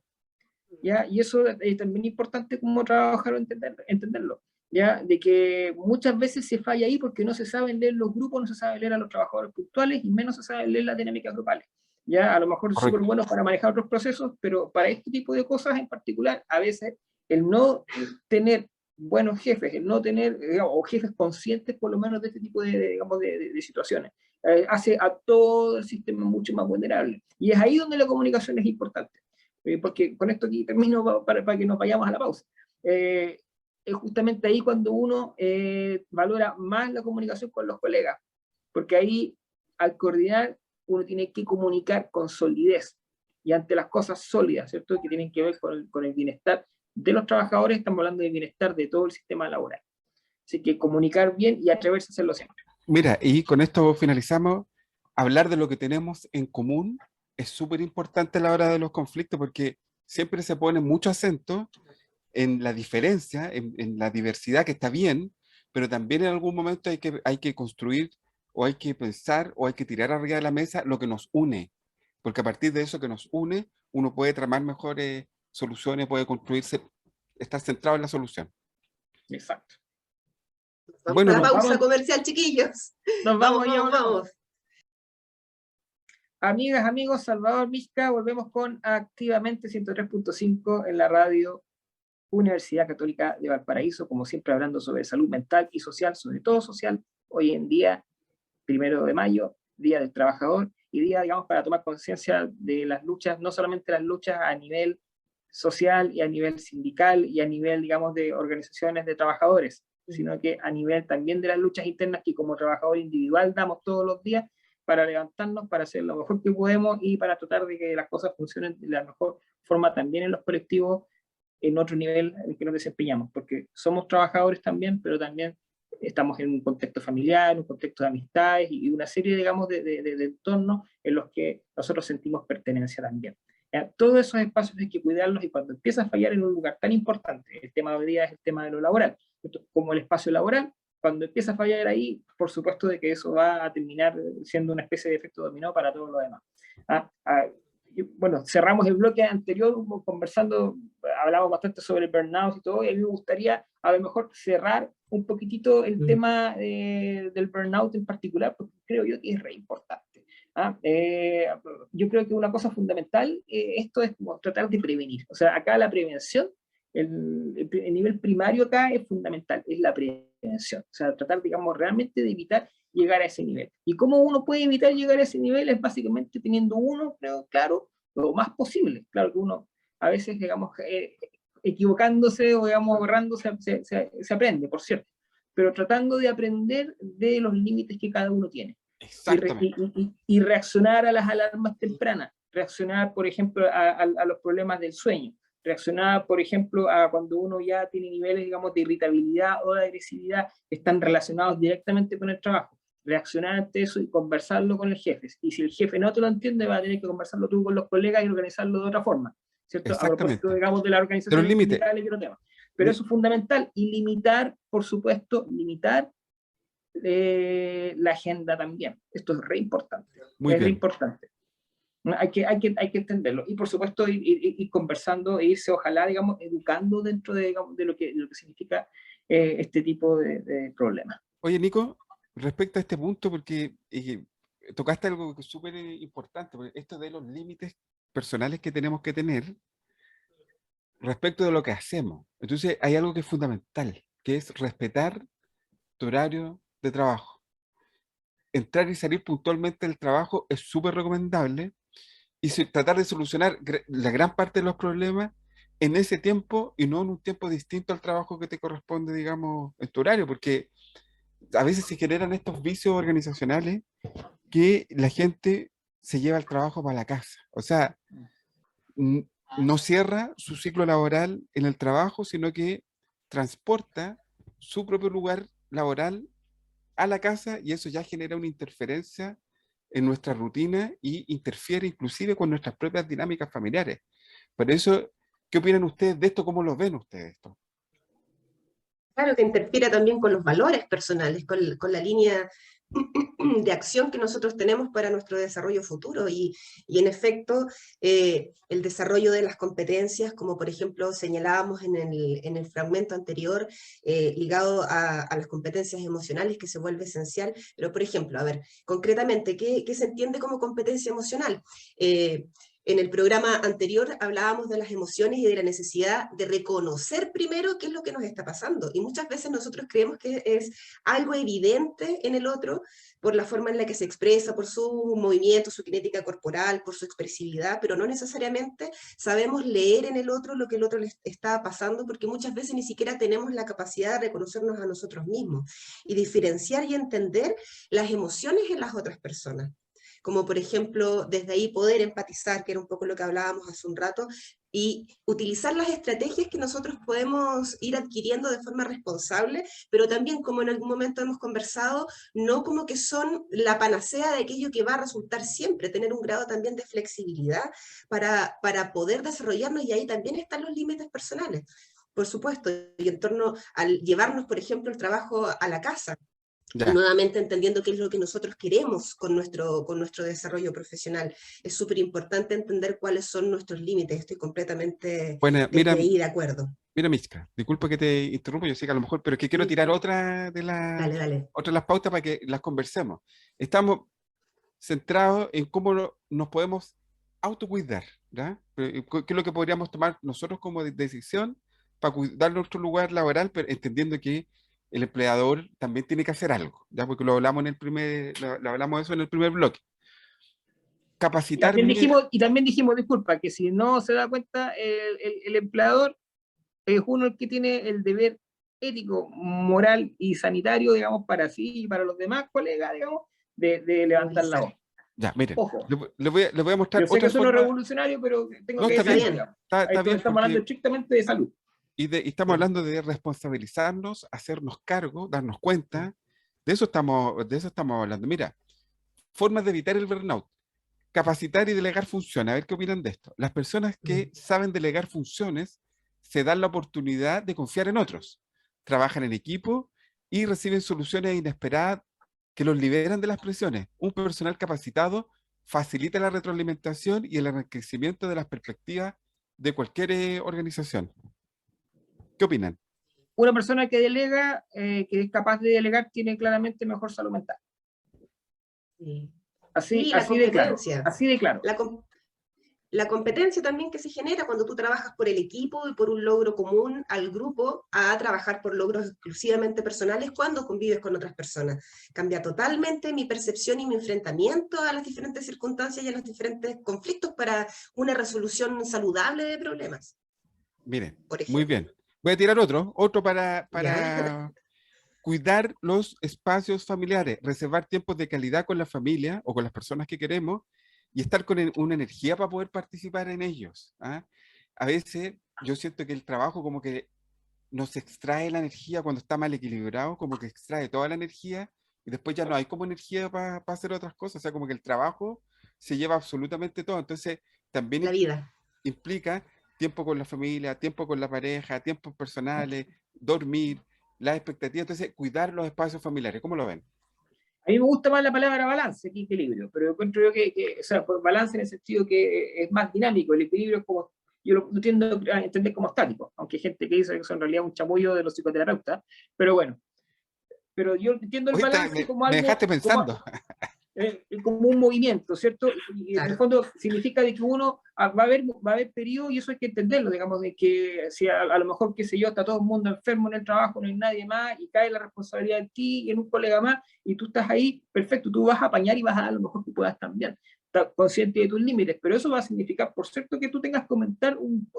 ¿ya? Y eso es también importante como trabajar o entenderlo, ¿ya? De que muchas veces se falla ahí porque no se saben leer los grupos, no se sabe leer a los trabajadores puntuales y menos se sabe leer las dinámicas grupales. Ya, a lo mejor es súper bueno para manejar otros procesos, pero para este tipo de cosas en particular, a veces el no tener buenos jefes, el no tener, digamos, o jefes conscientes por lo menos de este tipo digamos, de situaciones, hace a todo el sistema mucho más vulnerable. Y es ahí donde la comunicación es importante. Porque con esto aquí termino para que nos vayamos a la pausa. Es justamente ahí cuando uno valora más la comunicación con los colegas, porque ahí al coordinar uno tiene que comunicar con solidez y ante las cosas sólidas, ¿cierto? Que tienen que ver con el bienestar de los trabajadores, estamos hablando del bienestar de todo el sistema laboral. Así que comunicar bien y atreverse a hacerlo siempre. Mira, y con esto finalizamos. Hablar de lo que tenemos en común es súper importante a la hora de los conflictos porque siempre se pone mucho acento en la diferencia, en la diversidad que está bien, pero también en algún momento hay que construir o hay que pensar o hay que tirar arriba de la mesa lo que nos une, porque a partir de eso que nos une, uno puede tramar mejores soluciones, puede construirse, estar centrado en la solución. Exacto. Vamos Bueno, a la pausa vamos, comercial, chiquillos. Nos Vamos. Amigas, amigos, Salvador Mixca, volvemos con Activamente 103.5 en la radio Universidad Católica de Valparaíso, como siempre hablando sobre salud mental y social, sobre todo social, hoy en día, 1 de mayo, Día del Trabajador, y día, digamos, para tomar conciencia de las luchas, no solamente las luchas a nivel social y a nivel sindical y a nivel, digamos, de organizaciones de trabajadores, sino que a nivel también de las luchas internas que como trabajador individual damos todos los días para levantarnos, para hacer lo mejor que podemos y para tratar de que las cosas funcionen de la mejor forma también en los colectivos, en otro nivel en el que nos desempeñamos, porque somos trabajadores también, pero también estamos en un contexto familiar, un contexto de amistades y una serie, digamos, de entornos en los que nosotros sentimos pertenencia también. Todos esos espacios hay que cuidarlos y cuando empieza a fallar en un lugar tan importante, el tema de hoy día es el tema de lo laboral, como el espacio laboral, cuando empieza a fallar ahí, por supuesto de que eso va a terminar siendo una especie de efecto dominó para todo lo demás. Bueno, cerramos el bloque anterior conversando, hablamos bastante sobre el burnout y todo, y a mí me gustaría a lo mejor cerrar un poquitito el tema del burnout en particular, porque creo yo que es re importante. Yo creo que una cosa fundamental, esto es como tratar de prevenir, o sea, acá la prevención, el nivel primario acá es fundamental, es la prevención, o sea, tratar, digamos, realmente de evitar llegar a ese nivel. ¿Y cómo uno puede evitar llegar a ese nivel? Es básicamente teniendo uno, creo, claro, lo más posible. Claro que uno a veces, digamos, equivocándose o, digamos, borrándose, se aprende, por cierto, pero tratando de aprender de los límites que cada uno tiene. Y reaccionar a las alarmas tempranas, reaccionar, por ejemplo, a los problemas del sueño, reaccionar, por ejemplo, a cuando uno ya tiene niveles, digamos, de irritabilidad o de agresividad que están relacionados directamente con el trabajo. Reaccionar ante eso y conversarlo con el jefe. Y si el jefe no te lo entiende, vas a tener que conversarlo tú con los colegas y organizarlo de otra forma, ¿cierto? A propósito, digamos, de la organización sindical y otro tema. Pero eso es fundamental. Y limitar, por supuesto, limitar la agenda también. Esto es re importante. Re importante. Hay que entenderlo. Y por supuesto ir conversando e irse, ojalá, digamos, educando dentro digamos, de lo que significa este tipo de problemas. Oye, Nico, respecto a este punto, porque tocaste algo súper importante, porque esto de los límites personales que tenemos que tener respecto de lo que hacemos. Entonces hay algo que es fundamental, que es respetar tu horario de trabajo. Entrar y salir puntualmente del trabajo es súper recomendable y tratar de solucionar la gran parte de los problemas en ese tiempo y no en un tiempo distinto al trabajo que te corresponde, digamos, en tu horario, porque a veces se generan estos vicios organizacionales que la gente se lleva el trabajo para la casa. O sea, no cierra su ciclo laboral en el trabajo, sino que transporta su propio lugar laboral a la casa y eso ya genera una interferencia en nuestra rutina y interfiere inclusive con nuestras propias dinámicas familiares. Por eso, ¿qué opinan ustedes de esto? ¿Cómo lo ven ustedes esto? Claro que interfiere también con los valores personales, con la línea de acción que nosotros tenemos para nuestro desarrollo futuro y en efecto el desarrollo de las competencias, como por ejemplo señalábamos en el fragmento anterior, ligado a las competencias emocionales que se vuelve esencial, pero por ejemplo, a ver, concretamente, ¿qué se entiende como competencia emocional? En el programa anterior hablábamos de las emociones y de la necesidad de reconocer primero qué es lo que nos está pasando. Y muchas veces nosotros creemos que es algo evidente en el otro por la forma en la que se expresa, por su movimiento, su cinética corporal, por su expresividad, pero no necesariamente sabemos leer en el otro lo que el otro le está pasando, porque muchas veces ni siquiera tenemos la capacidad de reconocernos a nosotros mismos y diferenciar y entender las emociones en las otras personas. Como por ejemplo, desde ahí poder empatizar, que era un poco lo que hablábamos hace un rato, y utilizar las estrategias que nosotros podemos ir adquiriendo de forma responsable, pero también, como en algún momento hemos conversado, no como que son la panacea de aquello que va a resultar siempre, tener un grado también de flexibilidad para poder desarrollarnos, y ahí también están los límites personales, por supuesto, y en torno al llevarnos, por ejemplo, el trabajo a la casa. Ya. Nuevamente entendiendo qué es lo que nosotros queremos con nuestro Bueno, desarrollo profesional. Es súper importante entender cuáles son nuestros límites, estoy completamente mira, desde ahí de acuerdo. mira, Miska, disculpa que te interrumpo, yo sé que a lo mejor, pero es que quiero tirar Dale, dale. otra de las pautas para que las conversemos. Estamos centrados en cómo nos podemos autocuidar, ¿ya? ¿Qué es lo que podríamos tomar nosotros como decisión para cuidar nuestro lugar laboral, pero entendiendo que el empleador también tiene que hacer algo, ¿ya? Porque lo hablamos lo hablamos eso en el primer bloque. Capacitarme. Y también dijimos, disculpa, que si no se da cuenta, el empleador es uno el que tiene el deber ético, moral y sanitario, digamos, para sí y para los demás colegas, digamos, de levantar la voz. Ya, miren, Ojo. les voy a mostrar Yo sé otra que forma. es revolucionario, pero tengo No, que está decirlo, bien, digamos. está bien, Estamos hablando estrictamente de salud. y estamos hablando de responsabilizarnos, hacernos cargo, darnos cuenta. De eso estamos hablando. Mira, formas de evitar el burnout. Capacitar y delegar funciones. A ver qué opinan de esto. Las personas que saben delegar funciones se dan la oportunidad de confiar en otros. Trabajan en equipo y reciben soluciones inesperadas que los liberan de las presiones. Un personal capacitado facilita la retroalimentación y el enriquecimiento de las perspectivas de cualquier organización. ¿Qué opinan? Una persona que delega, que es capaz de delegar, tiene claramente mejor salud mental. Sí. Así de claro. Así de claro. La competencia también que se genera cuando tú trabajas por el equipo y por un logro común al grupo, a trabajar por logros exclusivamente personales cuando convives con otras personas. Cambia totalmente mi percepción y mi enfrentamiento a las diferentes circunstancias y a los diferentes conflictos para una resolución saludable de problemas. Miren, muy bien. Voy a tirar otro para cuidar los espacios familiares, reservar tiempos de calidad con la familia o con las personas que queremos y estar con una energía para poder participar en ellos. ¿Ah? A veces yo siento que el trabajo como que nos extrae la energía cuando está mal equilibrado, como que extrae toda la energía y después ya no hay como energía para hacer otras cosas. O sea, como que el trabajo se lleva absolutamente todo. Entonces, también la vida implica tiempo con la familia, tiempo con la pareja, tiempos personales, dormir, las expectativas. Entonces, cuidar los espacios familiares. ¿Cómo lo ven? A mí me gusta más la palabra balance que equilibrio, pero yo encuentro yo o sea, pues balance en el sentido que es más dinámico. El equilibrio es como, yo lo tiendo a entender como estático, aunque hay gente que dice que eso en realidad es un chamullo de los psicoterapeutas, pero bueno. Pero yo entiendo el balance como algo... Me dejaste pensando. Como un movimiento, ¿cierto? Y en el fondo significa de que uno va a haber periodos, y eso hay que entenderlo, digamos, de que si a lo mejor, qué sé yo, está todo el mundo enfermo en el trabajo, no hay nadie más, y cae la responsabilidad en ti y en un colega más, y tú estás ahí, perfecto, tú vas a apañar y vas a dar lo mejor que puedas también. estar consciente de tus límites, pero eso va a significar, por cierto, que tú tengas que aumentar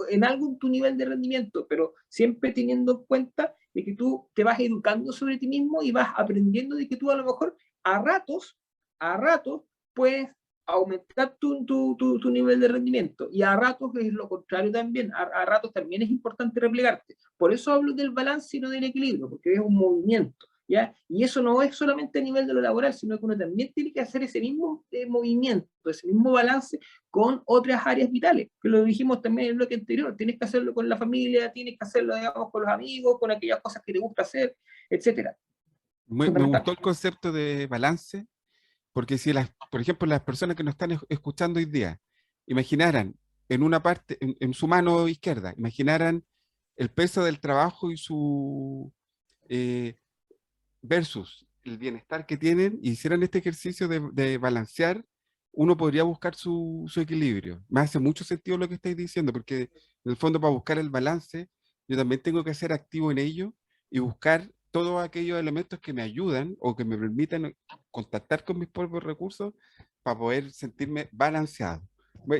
en algo tu nivel de rendimiento, pero siempre teniendo en cuenta de que tú te vas educando sobre ti mismo y vas aprendiendo de que tú a lo mejor a ratos puedes aumentar tu nivel de rendimiento, y a ratos es lo contrario también, a ratos también es importante replegarte. Por eso hablo del balance y no del equilibrio, porque es un movimiento, ¿ya? Y eso no es solamente a nivel de lo laboral, sino que uno también tiene que hacer ese mismo movimiento, ese mismo balance con otras áreas vitales, que lo dijimos también en el bloque anterior. Tienes que hacerlo con la familia, tienes que hacerlo, digamos, con los amigos, con aquellas cosas que te gusta hacer, etcétera. Me gustó el concepto de balance, porque si por ejemplo, las personas que nos están escuchando hoy día, imaginaran en una parte, en su mano izquierda, imaginaran el peso del trabajo y su versus el bienestar que tienen, y hicieran este ejercicio de balancear, uno podría buscar su equilibrio. Me hace mucho sentido lo que estáis diciendo, porque en el fondo, para buscar el balance, yo también tengo que ser activo en ello y buscar todos aquellos elementos que me ayudan o que me permitan contactar con mis propios recursos para poder sentirme balanceado.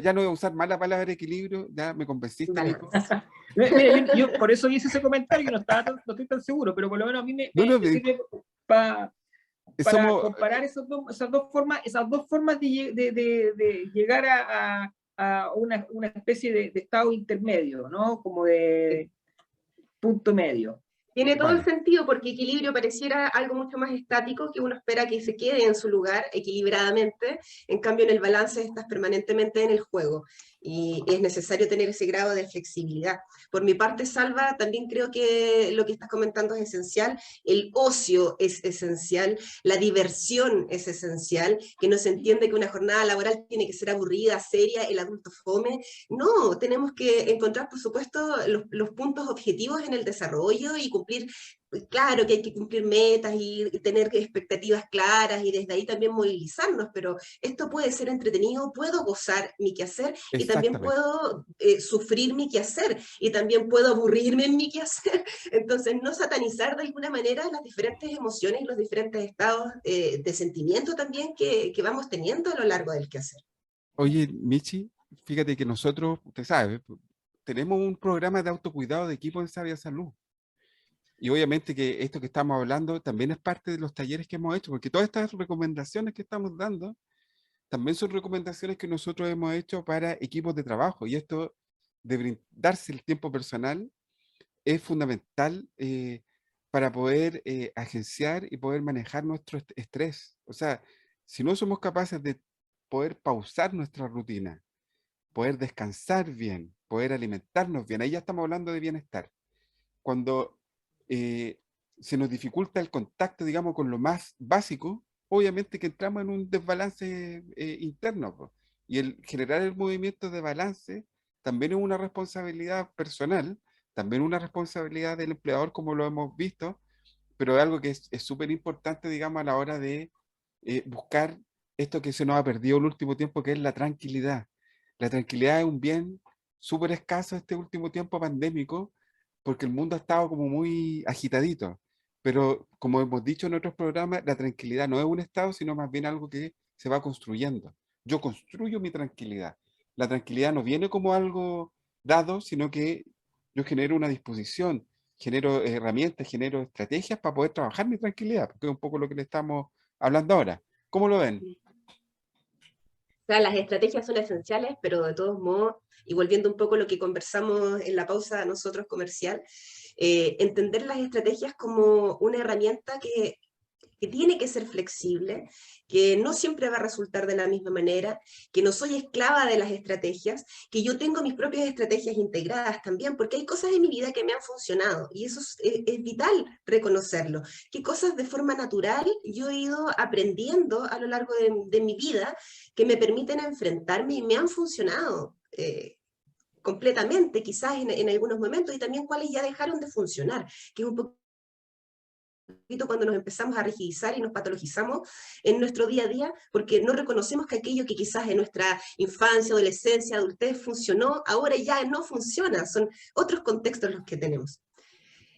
Ya no voy a usar más la palabra equilibrio, ya me convenciste. Vale. Mira, yo por eso hice ese comentario, no estoy tan seguro, pero por lo menos a mí me sirve para comparar esas dos formas de llegar a una especie de estado intermedio, ¿no? Como de punto medio. Tiene todo el sentido, porque equilibrio pareciera algo mucho más estático, que uno espera que se quede en su lugar equilibradamente. En cambio, en el balance estás permanentemente en el juego, y es necesario tener ese grado de flexibilidad. Por mi parte, Salva, también creo que lo que estás comentando es esencial. El ocio es esencial, la diversión es esencial, que no se entiende que una jornada laboral tiene que ser aburrida, seria, el adulto fome. No, tenemos que encontrar, por supuesto, los puntos objetivos en el desarrollo y cumplir. Claro que hay que cumplir metas y tener expectativas claras, y desde ahí también movilizarnos, pero esto puede ser entretenido, puedo gozar mi quehacer, y también puedo sufrir mi quehacer, y también puedo aburrirme en mi quehacer. Entonces, no satanizar de alguna manera las diferentes emociones y los diferentes estados de sentimiento también que vamos teniendo a lo largo del quehacer. Oye, Michi, fíjate que nosotros, usted sabe, tenemos un programa de autocuidado de equipo en Sabia Salud. Y obviamente que esto que estamos hablando también es parte de los talleres que hemos hecho, porque todas estas recomendaciones que estamos dando también son recomendaciones que nosotros hemos hecho para equipos de trabajo. Y esto de brindarse el tiempo personal es fundamental para poder agenciar y poder manejar nuestro estrés. O sea, si no somos capaces de poder pausar nuestra rutina, poder descansar bien, poder alimentarnos bien, ahí ya estamos hablando de bienestar. Cuando se nos dificulta el contacto, digamos, con lo más básico, obviamente que entramos en un desbalance interno, pues. Y el generar el movimiento de balance también es una responsabilidad personal, también una responsabilidad del empleador, como lo hemos visto, pero es algo que es súper importante, digamos, a la hora de buscar esto que se nos ha perdido el último tiempo, que es la tranquilidad. La tranquilidad es un bien súper escaso este último tiempo pandémico, porque el mundo ha estado como muy agitadito. Pero como hemos dicho en otros programas, la tranquilidad no es un estado, sino más bien algo que se va construyendo. Yo construyo mi tranquilidad. La tranquilidad no viene como algo dado, sino que yo genero una disposición, genero herramientas, genero estrategias para poder trabajar mi tranquilidad, porque es un poco lo que le estamos hablando ahora. ¿Cómo lo ven? O sea, las estrategias son esenciales, pero de todos modos, y volviendo un poco a lo que conversamos en la pausa nosotros comercial, entender las estrategias como una herramienta que tiene que ser flexible, que no siempre va a resultar de la misma manera, que no soy esclava de las estrategias, que yo tengo mis propias estrategias integradas también, porque hay cosas en mi vida que me han funcionado, y eso es vital reconocerlo. Qué cosas de forma natural yo he ido aprendiendo a lo largo de mi vida que me permiten enfrentarme y me han funcionado completamente, quizás en algunos momentos, y también cuáles ya dejaron de funcionar, que es un poquito cuando nos empezamos a rigidizar y nos patologizamos en nuestro día a día, porque no reconocemos que aquello que quizás en nuestra infancia, adolescencia, adultez funcionó, ahora ya no funciona, son otros contextos los que tenemos.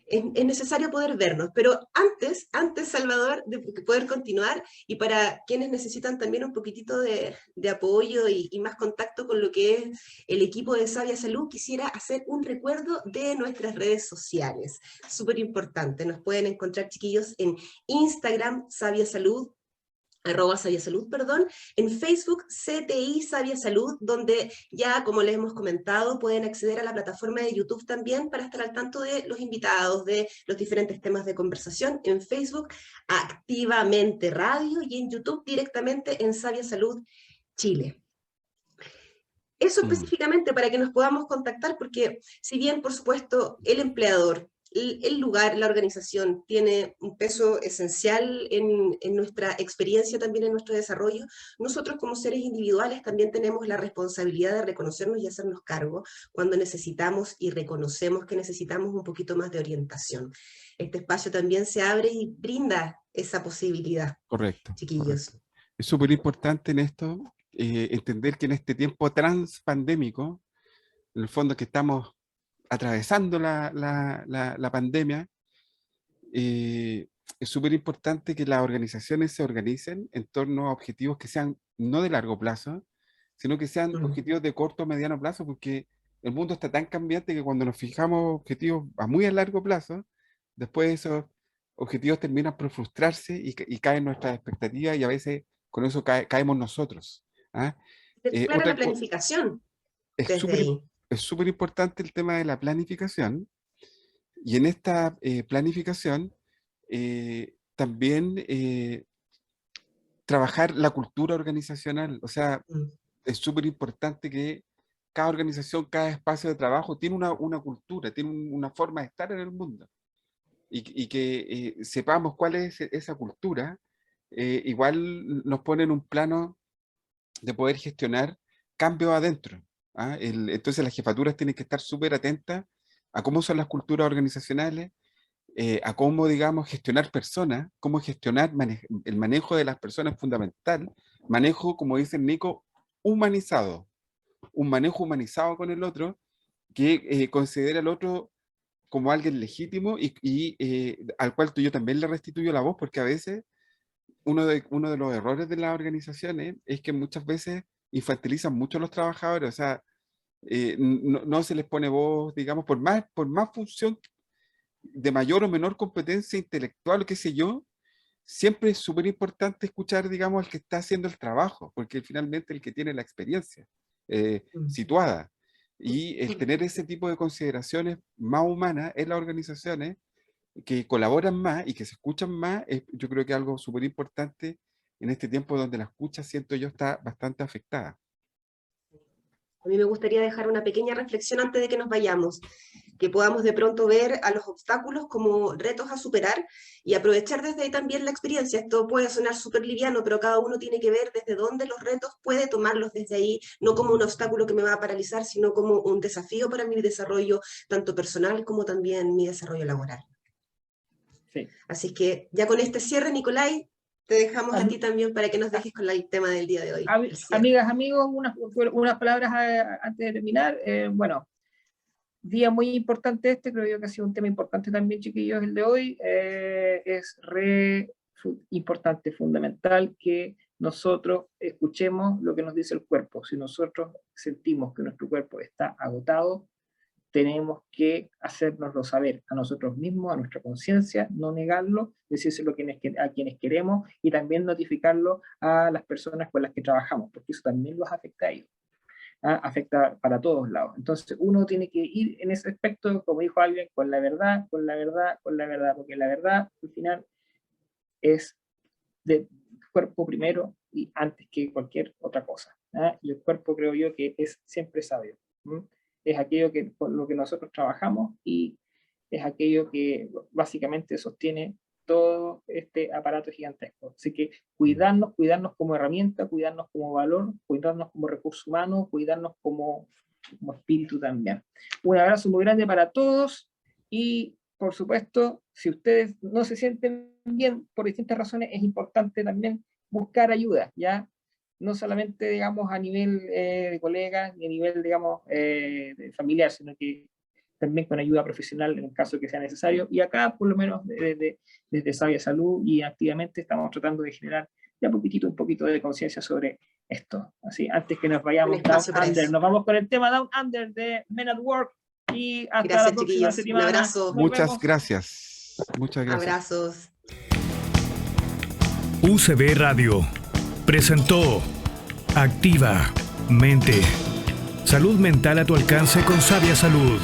es necesario poder vernos. Pero antes, Salvador, de poder continuar, y para quienes necesitan también un poquitito de apoyo y más contacto con lo que es el equipo de Sabia Salud, quisiera hacer un recuerdo de nuestras redes sociales. Súper importante, nos pueden encontrar, chiquillos, en Instagram, Sabia Salud, @sabiasalud, perdón, en Facebook CTI Sabia Salud, donde ya, como les hemos comentado, pueden acceder a la plataforma de YouTube también para estar al tanto de los invitados, de los diferentes temas de conversación. En Facebook, Activamente Radio, y en YouTube directamente en Sabia Salud Chile. Eso específicamente para que nos podamos contactar, porque si bien, por supuesto, el empleador, el lugar, la organización tiene un peso esencial en nuestra experiencia, también en nuestro desarrollo, nosotros como seres individuales también tenemos la responsabilidad de reconocernos y hacernos cargo cuando necesitamos y reconocemos que necesitamos un poquito más de orientación. Este espacio también se abre y brinda esa posibilidad. Correcto. Chiquillos. Correcto. Es súper importante en esto entender que en este tiempo transpandémico, en el fondo que estamos atravesando la pandemia, es súper importante que las organizaciones se organicen en torno a objetivos que sean no de largo plazo, sino que sean objetivos de corto o mediano plazo, porque el mundo está tan cambiante que cuando nos fijamos objetivos a muy a largo plazo, después esos objetivos terminan por frustrarse y caen nuestras expectativas, y a veces con eso caemos nosotros. ¿Ah? Clara la planificación desde ahí. Es súper importante el tema de la planificación, y en esta planificación también trabajar la cultura organizacional. O sea, es súper importante que cada organización, cada espacio de trabajo tiene una cultura, tiene una forma de estar en el mundo, y que sepamos cuál es esa cultura. Igual nos pone en un plano de poder gestionar cambios adentro. ¿Ah? Entonces las jefaturas tienen que estar súper atentas a cómo son las culturas organizacionales, a cómo, digamos, gestionar personas, cómo gestionar el manejo de las personas es fundamental. Manejo, como dice Nico, humanizado. Un manejo humanizado con el otro, que considera al otro como alguien legítimo y al cual yo también le restituyo la voz, porque a veces uno de los errores de las organizaciones es que muchas veces infantilizan mucho a los trabajadores. O sea, no se les pone voz, digamos, por más función de mayor o menor competencia intelectual, qué sé yo. Siempre es súper importante escuchar, digamos, al que está haciendo el trabajo, porque finalmente el que tiene la experiencia situada. Y el tener ese tipo de consideraciones más humanas en las organizaciones, que colaboran más y que se escuchan más, yo creo que es algo súper importante en este tiempo donde la escucha, siento yo, está bastante afectada. A mí me gustaría dejar una pequeña reflexión antes de que nos vayamos, que podamos de pronto ver a los obstáculos como retos a superar y aprovechar desde ahí también la experiencia. Esto puede sonar súper liviano, pero cada uno tiene que ver desde dónde los retos puede tomarlos desde ahí, no como un obstáculo que me va a paralizar, sino como un desafío para mi desarrollo, tanto personal como también mi desarrollo laboral. Sí. Así que ya con este cierre, Nicolai, te dejamos a ti también para que nos dejes con el tema del día de hoy. Amigas, amigos, unas palabras antes de terminar. Bueno, día muy importante creo yo que ha sido un tema importante también, chiquillos, el de hoy. Es importante, fundamental que nosotros escuchemos lo que nos dice el cuerpo. Si nosotros sentimos que nuestro cuerpo está agotado, tenemos que hacérnoslo saber a nosotros mismos, a nuestra conciencia, no negarlo, decírselo a quienes queremos, y también notificarlo a las personas con las que trabajamos, porque eso también los afecta a ellos. Afecta para todos lados. Entonces uno tiene que ir en ese aspecto, como dijo alguien, con la verdad, porque la verdad al final es del cuerpo primero y antes que cualquier otra cosa. Y el cuerpo, creo yo, que es siempre sabio. Es aquello con lo que nosotros trabajamos, y es aquello que básicamente sostiene todo este aparato gigantesco. Así que cuidarnos como herramienta, cuidarnos como valor, cuidarnos como recurso humano, cuidarnos como espíritu también. Un abrazo muy grande para todos, y por supuesto, si ustedes no se sienten bien por distintas razones, es importante también buscar ayuda, ¿ya? No solamente, digamos, a nivel de colegas, ni a nivel, digamos, de familiar, sino que también con ayuda profesional en el caso que sea necesario. Y acá, por lo menos desde Sabia Salud y activamente estamos tratando de generar ya un poquito de conciencia sobre esto. Así, antes que nos vayamos Down Under, nos vamos con el tema Down Under de Men at Work y hasta gracias, la próxima semana. Un abrazo. Muchas gracias. Muchas gracias. Abrazos. UCB Radio presentó Activa Mente. Salud mental a tu alcance con Sabia Salud.